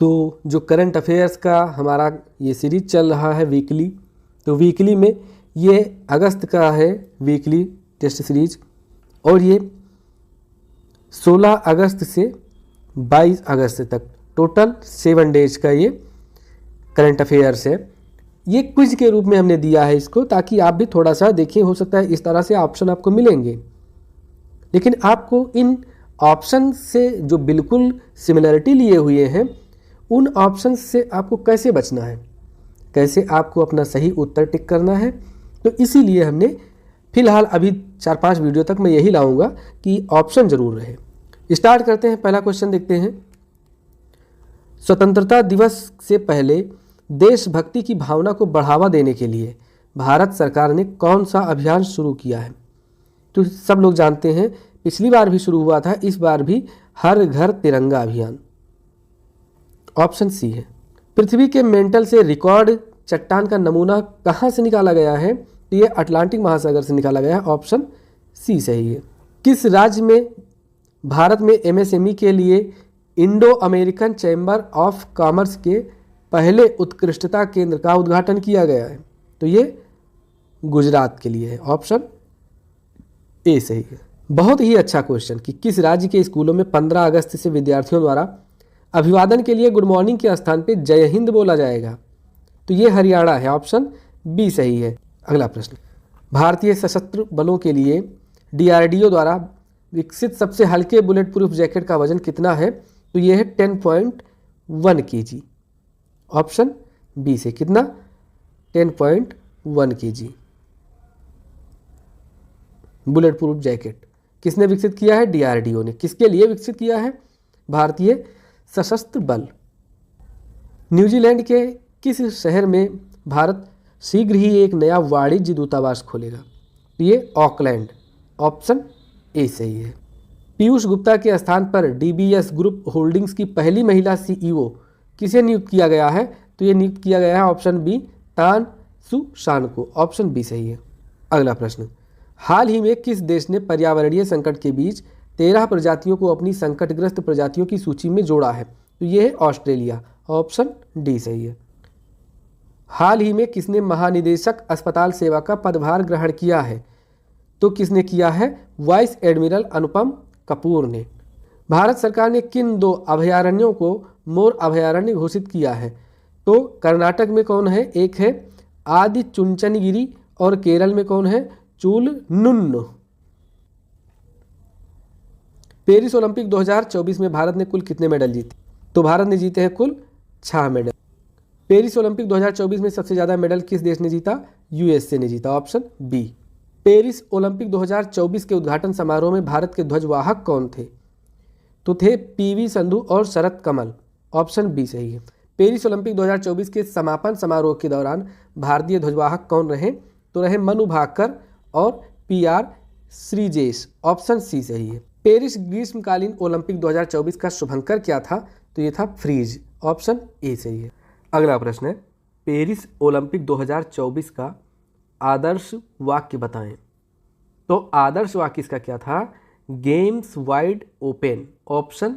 तो जो current affairs का हमारा ये सीरीज चल रहा है वीकली, तो वीकली में ये अगस्त का है वीकली टेस्ट सीरीज, और ये 16 अगस्त से 22 अगस्त तक टोटल 7 डेज का ये करंट अफेयर्स है। ये क्विज के रूप में हमने दिया है इसको, ताकि आप भी थोड़ा सा देखिए, हो सकता है इस तरह से ऑप्शन आपको मिलेंगे, लेकिन आपको इन ऑप्शन से जो बिल्कुल सिमिलरिटी लिए हुए हैं उन ऑप्शन से आपको कैसे बचना है, कैसे आपको अपना सही उत्तर टिक करना है। तो इसीलिए हमने फिलहाल अभी 4-5 वीडियो तक मैं यही लाऊंगा कि ऑप्शन जरूर रहे। स्टार्ट करते हैं, पहला क्वेश्चन देखते हैं। स्वतंत्रता दिवस से पहले देशभक्ति की भावना को बढ़ावा देने के लिए भारत सरकार ने कौन सा अभियान शुरू किया है? तो सब लोग जानते हैं, पिछली बार भी शुरू हुआ था, इस बार भी हर घर तिरंगा अभियान। ऑप्शन सी है। पृथ्वी के मेंटल से रिकॉर्ड चट्टान का नमूना कहाँ से निकाला गया है? तो ये अटलांटिक महासागर से निकाला गया है। ऑप्शन सी सही है। किस राज्य में भारत में एमएसएमई के लिए Indo American chamber of commerce के पहले उत्कृष्टता केंद्र का उद्घाटन किया गया है? तो ये गुजरात के लिए है। ऑप्शन ए सही है। बहुत ही अच्छा क्वेश्चन कि किस राज्य के स्कूलों में 15 अगस्त से विद्यार्थियों द्वारा अभिवादन के लिए गुड मॉर्निंग के स्थान पे जय हिंद बोला जाएगा? तो ये हरियाणा है। ऑप्शन बी सही है। अगला प्रश्न, भारतीय सशस्त्र बलों के लिए डीआरडीओ द्वारा विकसित सबसे हल्के बुलेट प्रूफ जैकेट का वजन कितना है? तो ये है 10.1 kg। ऑप्शन बी से कितना? 10.1 kg बुलेट प्रूफ जैकेट किसने विकसित किया है? डीआरडीओ ने। किसके लिए विकसित किया है? भारतीय सशस्त्र बल। न्यूजीलैंड के किस शहर में भारत शीघ्र ही एक नया वाणिज्य दूतावास खोलेगा? तो ये ऑकलैंड। ऑप्शन ए सही है। पीयूष गुप्ता के स्थान पर डीबीएस ग्रुप होल्डिंग्स की पहली महिला सीईओ किसे नियुक्त किया गया है? तो ये नियुक्त किया गया है ऑप्शन बी तान सु शान को। ऑप्शन बी सही है। अगला प्रश्न, हाल ही में किस देश ने पर्यावरणीय संकट के बीच 13 प्रजातियों को अपनी संकटग्रस्त प्रजातियों की सूची में जोड़ा है? तो ये है ऑस्ट्रेलिया। ऑप्शन डी सही है। हाल ही में किसने महानिदेशक अस्पताल सेवा का पदभार ग्रहण किया है? तो किसने किया है? वाइस एडमिरल अनुपम कपूर ने। भारत सरकार ने किन 2 अभयारण्यों को मोर अभयारण्य घोषित किया है? तो कर्नाटक में कौन है? एक है आदि चुंचनगिरी और केरल में कौन है? चूलनुन्न। पेरिस ओलंपिक 2024 में भारत ने कुल कितने मेडल जीते? तो भारत ने जीते हैं कुल 6 मेडल। पेरिस ओलंपिक 2024 में सबसे ज़्यादा मेडल किस देश ने जीता? यूएसए ने जीता। Option B. पेरिस ओलंपिक 2024 के उद्घाटन समारोह में भारत के ध्वजवाहक कौन थे? तो थे पीवी संधू और शरत कमल। ऑप्शन बी सही है। पेरिस ओलंपिक 2024 के समापन समारोह के दौरान भारतीय ध्वजवाहक कौन रहे? तो रहे मनु भाकर और पीआर श्रीजेश। ऑप्शन सी सही है। पेरिस ग्रीष्मकालीन ओलंपिक 2024 का शुभंकर क्या था? तो ये था फ्रीज। ऑप्शन ए सही है। अगला प्रश्न है, पेरिस ओलंपिक 2024 का आदर्श वाक्य बताएं। तो आदर्श वाक्य इसका क्या था? Games wide open. Option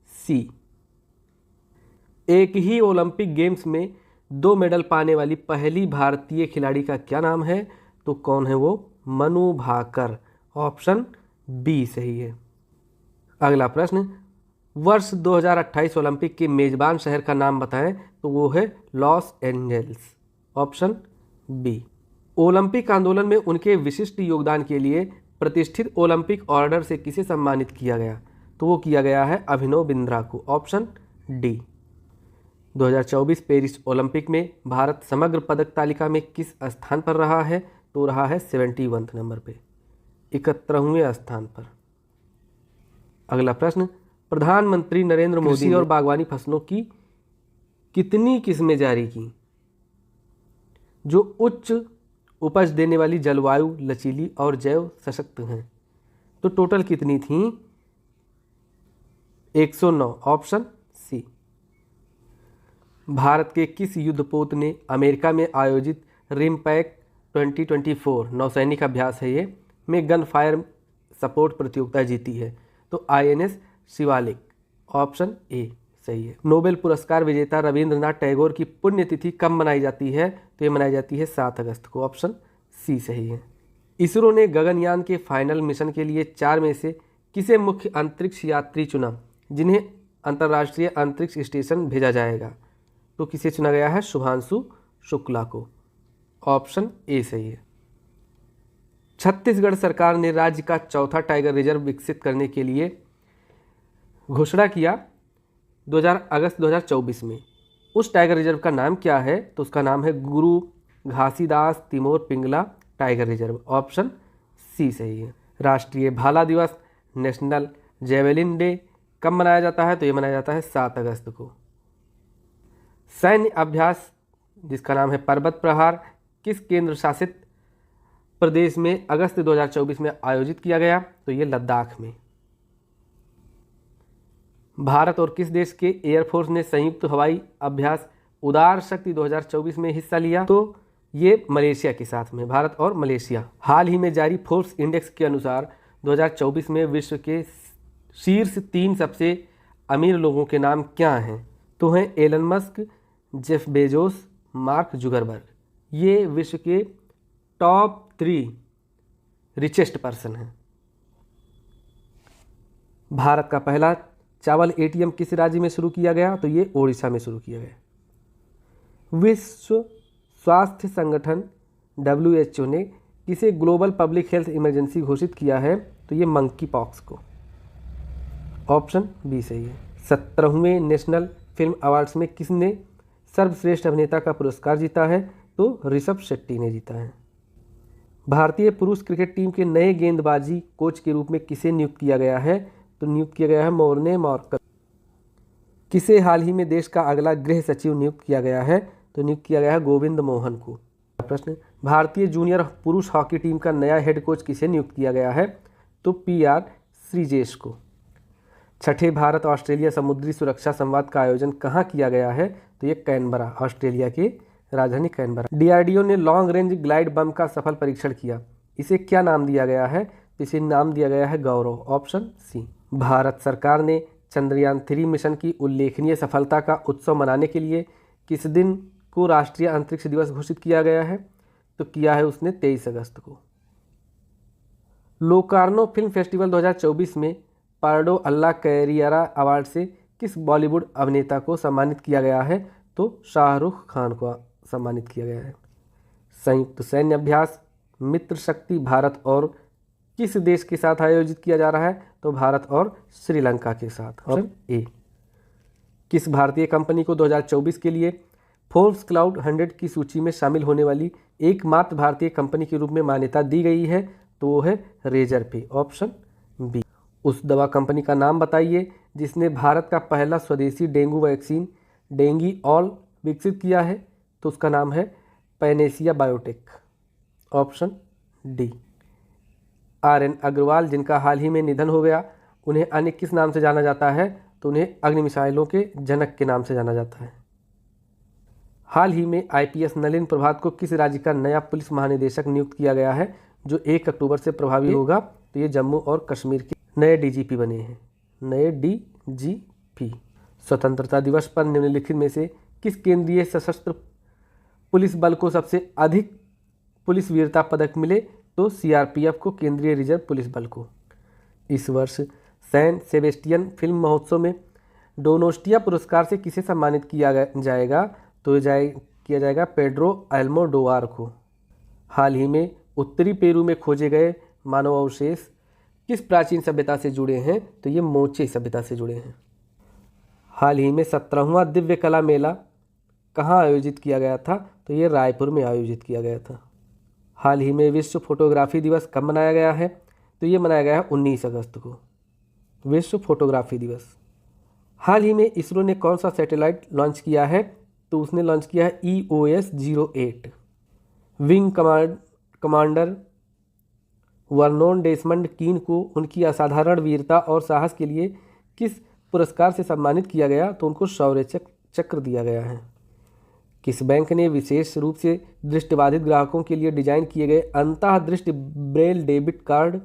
C. एक ही ओलंपिक गेम्स में 2 मेडल पाने वाली पहली भारतीय खिलाड़ी का क्या नाम है? तो कौन है वो? मनु भाकर। ऑप्शन बी सही है। अगला प्रश्न, वर्ष 2028 ओलंपिक के मेजबान शहर का नाम बताएं। तो वो है Los Angeles. Option B. Olympic आंदोलन में उनके विशिष्ट योगदान के लिए प्रतिष्ठित ओलंपिक ऑर्डर से किसे सम्मानित किया गया? तो वो किया गया है अभिनव बिंद्रा को। Option D. 2024 पेरिस ओलंपिक में भारत समग्र पदक तालिका में किस स्थान पर रहा है? तो रहा है 71 नंबर पे, 71वें स्थान पर। अगला प्रश्न, प्रधानमंत्री नरेंद्र मोदी और बागवानी फसलों की कितनी किस्में जारी की जो उच्च उपज देने वाली, जलवायु लचीली और जैव सशक्त हैं? तो टोटल कितनी थी? 109। Option C. भारत के किस युद्धपोत ने अमेरिका में आयोजित रिमपैक 2024 नौसैनिक अभ्यास है ये में गन फायर सपोर्ट प्रतियोगिता जीती है? तो आईएनएस शिवालिक। ऑप्शन ए सही है। नोबेल पुरस्कार विजेता रविंद्रनाथ टैगोर की पुण्यतिथि कब मनाई जाती है? तो ये मनाई जाती है 7 अगस्त को। ऑप्शन सी सही है। इसरो ने गगनयान के फाइनल मिशन के लिए 4 में से किसे मुख्य अंतरिक्ष यात्री चुना जिन्हें अंतर्राष्ट्रीय अंतरिक्ष स्टेशन भेजा जाएगा? तो किसे चुना गया है? शुभांशु शुक्ला को। ऑप्शन ए सही है। छत्तीसगढ़ सरकार ने राज्य का चौथा टाइगर रिजर्व विकसित करने के लिए घोषणा किया 2000 अगस्त 2024 में। उस टाइगर रिजर्व का नाम क्या है? तो उसका नाम है Guru Ghasidas Tamor Pingla tiger reserve. Option C सही है। राष्ट्रीय भाला दिवस नेशनल जेवेलिन डे कब मनाया जाता है? तो ये मनाया जाता है 7 अगस्त को। सैन्य अभ्यास जिसका नाम है पर्वत प्रहार किस केंद्र शासित प्रदेश में अगस्त 2024 में आयोजित किया गया? तो ये लद्दाख में। भारत और किस देश के एयरफोर्स ने संयुक्त हवाई अभ्यास उदार शक्ति 2024 में हिस्सा लिया? तो ये मलेशिया के साथ में, भारत और मलेशिया। हाल ही में जारी फोर्ब्स इंडेक्स के अनुसार 2024 में विश्व के शीर्ष 3 सबसे अमीर लोगों के नाम क्या हैं? तो हैं Elon Musk, Jeff Bezos, Mark Zuckerberg. ये विश्व के टॉप 3 रिचेस्ट पर्सन हैं। भारत का पहला चावल एटीएम किस राज्य में शुरू किया गया? तो ये ओडिशा में शुरू किया गया। विश्व स्वास्थ्य संगठन WHO ने किसे ग्लोबल पब्लिक हेल्थ इमरजेंसी घोषित किया है? तो ये मंकी पॉक्स को। ऑप्शन बी सही है। 17वें नेशनल फिल्म अवार्ड्स में किसने सर्वश्रेष्ठ अभिनेता का पुरस्कार जीता है? तो ऋषभ शेट्टी ने जीता है। भारतीय पुरुष क्रिकेट टीम के नए गेंदबाजी कोच के रूप में किसे नियुक्त किया गया है? तो नियुक्त किया गया है मोर्ने मॉर्कल। किसे हाल ही में देश का अगला गृह सचिव नियुक्त किया गया है? तो नियुक्त किया गया है गोविंद मोहन को। प्रश्न, भारतीय जूनियर पुरुष हॉकी टीम का नया हेड कोच किसे नियुक्त किया गया है? तो PR श्रीजेश को। छठे भारत ऑस्ट्रेलिया समुद्री सुरक्षा संवाद का आयोजन कहाँ किया गया है? तो ये कैनबरा, ऑस्ट्रेलिया की राजधानी कैनबरा। DRDO ने लॉन्ग रेंज ग्लाइड बम का सफल परीक्षण किया। इसे क्या नाम दिया गया है? तो इसे नाम दिया गया है गौरव। Option C. भारत सरकार ने चंद्रयान 3 मिशन की उल्लेखनीय सफलता का उत्सव मनाने के लिए किस दिन को राष्ट्रीय अंतरिक्ष दिवस घोषित किया गया है? तो किया है उसने 23 अगस्त को। लोकार्नो फिल्म फेस्टिवल 2024 में पार्डो अल्ला कैरियरा अवार्ड से किस बॉलीवुड अभिनेता को सम्मानित किया गया है? तो शाहरुख खान को सम्मानित किया गया है। संयुक्त सैन्य अभ्यास मित्र शक्ति भारत और किस देश के साथ आयोजित किया जा रहा है? तो भारत और श्रीलंका के साथ। Option A. किस भारतीय कंपनी को 2024 के लिए फोर्ब्स क्लाउड 100 की सूची में शामिल होने वाली एकमात्र भारतीय कंपनी के रूप में मान्यता दी गई है? तो वो है रेजर पे। Option B. उस दवा कंपनी का नाम बताइए जिसने भारत का पहला स्वदेशी डेंगू वैक्सीन डेंगी ऑल विकसित किया है? तो उसका नाम है Panacea Biotec. Option D. RN Agarwal जिनका हाल ही में निधन हो गया, उन्हें अन्य किस नाम से जाना जाता है? तो उन्हें अग्नि मिसाइलों के जनक के नाम से जाना जाता है। हाल ही में IPS नलिन प्रभात को किस राज्य का नया पुलिस महानिदेशक नियुक्त किया गया है जो 1 अक्टूबर से प्रभावी होगा? तो ये जम्मू और कश्मीर के नए DGP बने हैं, नए DGP। स्वतंत्रता दिवस पर निम्नलिखित में से किस केंद्रीय सशस्त्र पुलिस बल को सबसे अधिक पुलिस वीरता पदक मिले? तो CRPF को, केंद्रीय रिजर्व पुलिस बल को। इस वर्ष सैन सेबेस्टियन फिल्म महोत्सव में डोनोस्टिया पुरस्कार से किसे सम्मानित किया जाएगा? तो किया जाएगा पेड्रो अल्मोडोवार को। हाल ही में उत्तरी पेरू में खोजे गए मानव अवशेष किस प्राचीन सभ्यता से जुड़े हैं? तो ये मोचे सभ्यता से जुड़े हैं। हाल ही में 17वां दिव्य कला मेला कहाँ आयोजित किया गया था? तो ये रायपुर में आयोजित किया गया था। हाल ही में विश्व फोटोग्राफी दिवस कब मनाया गया है? तो ये मनाया गया है 19 अगस्त को, विश्व फोटोग्राफी दिवस। हाल ही में इसरो ने कौन सा सैटेलाइट लॉन्च किया है? तो उसने लॉन्च किया है EOS-08। Wing commander Vernon Desmond कीन को उनकी असाधारण वीरता और साहस के लिए किस पुरस्कार से सम्मानित किया गया? तो उनको शौर्य चक्र दिया गया है। किस बैंक ने विशेष रूप से दृष्टिबाधित ग्राहकों के लिए डिजाइन किए गए अंतः दृष्टि ब्रेल डेबिट कार्ड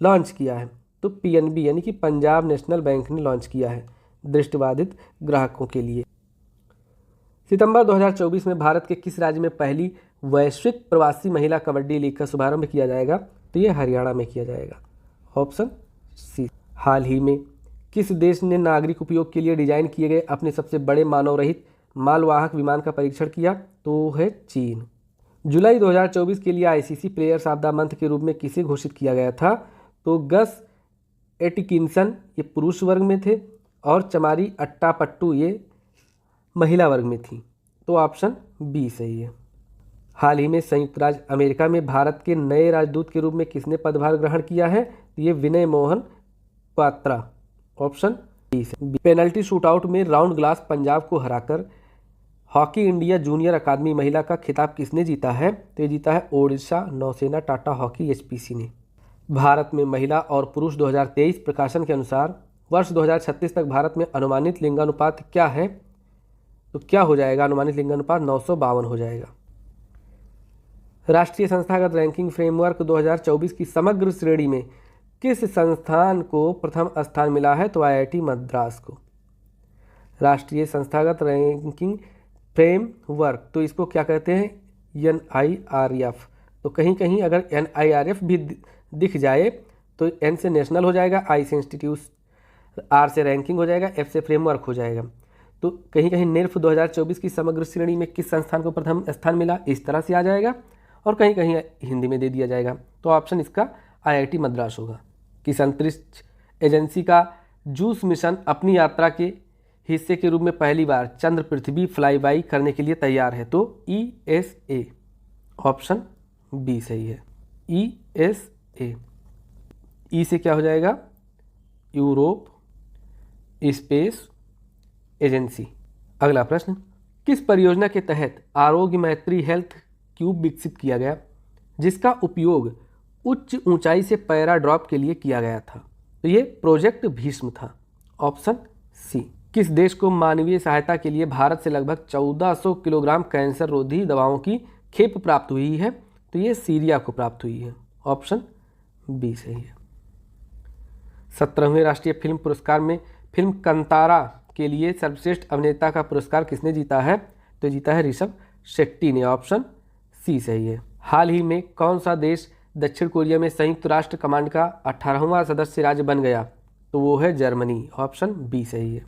लॉन्च किया है? तो PNB यानी कि पंजाब नेशनल बैंक ने लॉन्च किया है। दृष्टिबाधित ग्राहकों के लिए। सितंबर 2024 में भारत के किस राज्य में पहली वैश्विक प्रवासी महिला कबड्डी लीग का शुभारंभ किया जाएगा? तो ये हरियाणा में किया जाएगा, ऑप्शन सी। हाल ही में किस देश ने नागरिक उपयोग के लिए डिजाइन किए गए अपने सबसे बड़े मानव रहित मालवाहक विमान का परीक्षण किया? तो है चीन। जुलाई 2024 के लिए ICC players of the month के रूप में किसे घोषित किया गया था? तो गस एटकिंसन ये पुरुष वर्ग में थे और चमारी अट्टापट्टू ये महिला वर्ग में थी। तो ऑप्शन बी सही है। हाल ही में संयुक्त राज्य अमेरिका में भारत के नए राजदूत के रूप में किसने पदभार ग्रहण किया है? तो ये विनय मोहन क्वात्रा, ऑप्शन बी से। पेनल्टी शूटआउट में राउंड ग्लास पंजाब को हराकर हॉकी इंडिया जूनियर अकादमी महिला का खिताब किसने जीता है? तो ये जीता है ओडिशा नौसेना टाटा हॉकी एचपीसी ने। भारत में महिला और पुरुष 2023 प्रकाशन के अनुसार वर्ष 2036 तक भारत में अनुमानित लिंगानुपात क्या है? तो क्या हो जाएगा? अनुमानित लिंगानुपात 952 हो जाएगा। राष्ट्रीय संस्थागत रैंकिंग फ्रेमवर्क 2024 की समग्र श्रेणी में किस संस्थान को प्रथम स्थान मिला है? तो आईआईटी मद्रास को। राष्ट्रीय संस्थागत रैंकिंग फ्रेमवर्क, तो इसको क्या कहते हैं? NIRF। तो कहीं कहीं अगर NIRF भी दिख जाए तो N से नेशनल हो जाएगा, I से इंस्टीट्यूट, R से रैंकिंग हो जाएगा, F से फ्रेमवर्क हो जाएगा। तो कहीं कहीं NIRF 2024 की समग्र श्रेणी में किस संस्थान को प्रथम स्थान मिला, इस तरह से आ जाएगा, और कहीं कहीं हिंदी में दे दिया जाएगा। तो ऑप्शन इसका IIT मद्रास होगा। किस अंतरिक्ष एजेंसी का जूस मिशन अपनी यात्रा के हिस्से के रूप में पहली बार चंद्र पृथ्वी फ्लाईबाई करने के लिए तैयार है? तो ESA, ऑप्शन बी सही है। ESA, ई से क्या हो जाएगा? Europe space agency. अगला प्रश्न, किस परियोजना के तहत आरोग्य मैत्री हेल्थ क्यूब विकसित किया गया जिसका उपयोग उच्च ऊंचाई से पैरा ड्रॉप के लिए किया गया था? तो ये प्रोजेक्ट भीष्म था, ऑप्शन सी। किस देश को मानवीय सहायता के लिए भारत से लगभग 1400 किलोग्राम कैंसर रोधी दवाओं की खेप प्राप्त हुई है? तो ये सीरिया को प्राप्त हुई है, ऑप्शन बी सही है। 17वें राष्ट्रीय फिल्म पुरस्कार में फिल्म कंतारा के लिए सर्वश्रेष्ठ अभिनेता का पुरस्कार किसने जीता है? तो जीता है ऋषभ शेट्टी ने, ऑप्शन सी सही है। हाल ही में कौन सा देश दक्षिण कोरिया में संयुक्त राष्ट्र कमांड का 18वां सदस्य राज्य बन गया? तो वो है जर्मनी, ऑप्शन बी सही है।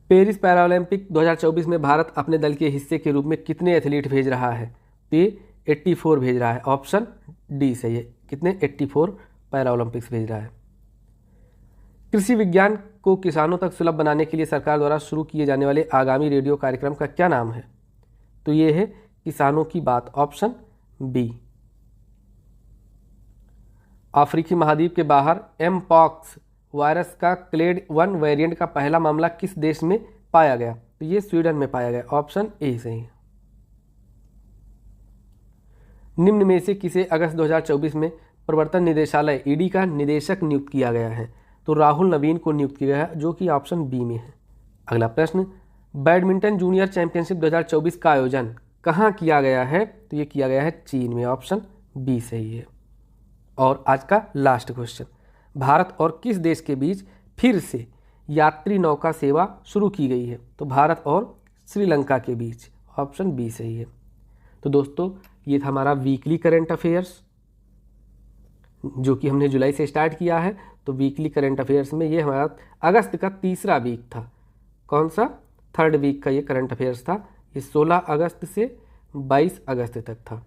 पेरिस पैरालंपिक 2024 में भारत अपने दल के हिस्से के रूप में कितने एथलीट भेज रहा है? तो 84 भेज रहा है, ऑप्शन डी सही है। कितने? 84 पैरालंपिक्स भेज रहा है। कृषि विज्ञान को किसानों तक सुलभ बनाने के लिए सरकार द्वारा शुरू किए जाने वाले आगामी रेडियो कार्यक्रम का क्या नाम है? तो ये है किसानों की बात, ऑप्शन बी। अफ्रीकी महाद्वीप के बाहर एमपॉक्स वायरस का क्लेड 1 वेरिएंट का पहला मामला किस देश में पाया गया? तो ये स्वीडन में पाया गया, ऑप्शन ए सही है। निम्न में से किसे अगस्त 2024 में प्रवर्तन निदेशालय ईडी का निदेशक नियुक्त किया गया है? तो राहुल नवीन को नियुक्त किया गया है, जो कि ऑप्शन बी में है। अगला प्रश्न, बैडमिंटन जूनियर चैंपियनशिप 2024 का आयोजन कहाँ किया गया है? तो ये किया गया है चीन में, ऑप्शन बी सही है। और आज का लास्ट क्वेश्चन, भारत और किस देश के बीच फिर से यात्री नौका सेवा शुरू की गई है? तो भारत और श्रीलंका के बीच, ऑप्शन बी सही है। तो दोस्तों ये था हमारा वीकली करंट अफेयर्स, जो कि हमने जुलाई से स्टार्ट किया है। तो वीकली करंट अफेयर्स में ये हमारा अगस्त का तीसरा वीक था। कौन सा? थर्ड वीक का ये करंट अफेयर्स था। ये 16 अगस्त से 22 अगस्त तक था।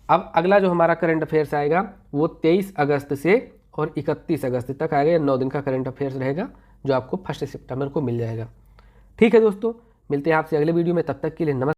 अब अगला जो हमारा करंट अफेयर्स आएगा वो 23 अगस्त से और 31 अगस्त तक आएगा। 9 दिन का करंट अफेयर्स रहेगा, जो आपको 1 सितंबर को मिल जाएगा। ठीक है दोस्तों, मिलते हैं आपसे अगले वीडियो में। तब तक के लिए नमस्कार।